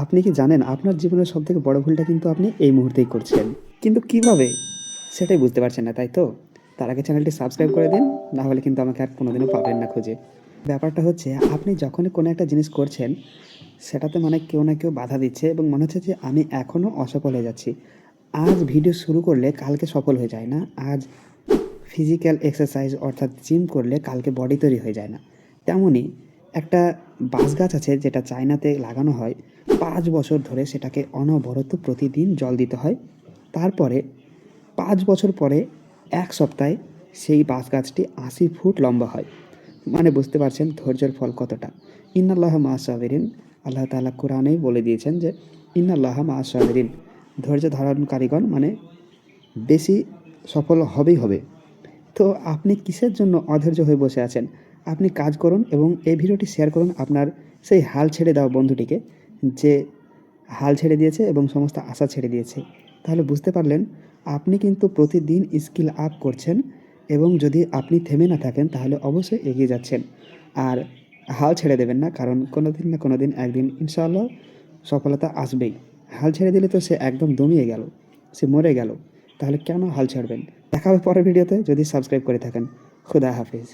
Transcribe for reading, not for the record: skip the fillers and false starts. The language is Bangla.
আপনি কি জানেন আপনার জীবনের সবথেকে বড় ভুলটা কিন্তু আপনি এই মুহূর্তেই করছেন। কিন্তু কিভাবে? সেটাই বুঝতে পারছেন না, তাই তো? তার আগে চ্যানেলটি সাবস্ক্রাইব করে দিন, না হলে কিন্তু আমাকে আর কোনোদিনও পাবেন না খুঁজে। ব্যাপারটা হচ্ছে আপনি যখনই কোনো একটা জিনিস করছেন, সেটাতে মানে কেউ না কেউ বাধা দিচ্ছে এবং মনে হচ্ছে যে আমি এখনও অসফল হয়ে যাচ্ছি। আজ ভিডিও শুরু করলে কালকে সফল হয়ে যায় না। আজ ফিজিক্যাল এক্সারসাইজ অর্থাৎ জিম করলে কালকে বডি তৈরি হয়ে যায় না। তেমনই একটা বাঁশ গাছ আছে যেটা চায়নাতে লাগানো হয়। ৫ বছর ধরে সেটাকে অনবরত প্রতিদিন জল দিতে হয়। তারপরে ৫ বছর পরে ১ সপ্তাহে সেই বাঁশ গাছটি ৮০ ফুট লম্বা হয়। মানে বুঝতে পারছেন ধৈর্যের ফল কতটা। ইন্নাল্লাহা মা'আস সাবিরিন, আল্লাহ তাআলা কোরআনেই বলে দিয়েছেন যে ইন্নাল্লাহা মা'আস সাবিরিন, ধৈর্য ধারণকারীগণ মানে বেশি সফল হবেই হবে। তো আপনি কিসের জন্য অধৈর্য হয়ে বসে আছেন? আপনি কাজ করুন এবং এই ভিডিওটি শেয়ার করুন আপনার সেই হাল ছেড়ে দেওয়া বন্ধুটিকে, যে হাল ছেড়ে দিয়েছে এবং সমস্ত আশা ছেড়ে দিয়েছে। তাহলে বুঝতে পারলেন আপনি কিন্তু প্রতিদিন স্কিল আপ করছেন এবং যদি আপনি থেমে না থাকেন তাহলে অবশ্যই এগিয়ে যাচ্ছেন। আর হাল ছেড়ে দেবেন না, কারণ কোনোদিন না কোনোদিন একদিন ইনশাআল্লাহ সফলতা আসবেই। হাল ছেড়ে দিলে তো সে একদম দমিয়ে গেল, সে মরে গেল। তাহলে কেন হাল ছাড়বেন? দেখা হবে পরের ভিডিওতে, যদি সাবস্ক্রাইব করে থাকেন। খুদা হাফেজ।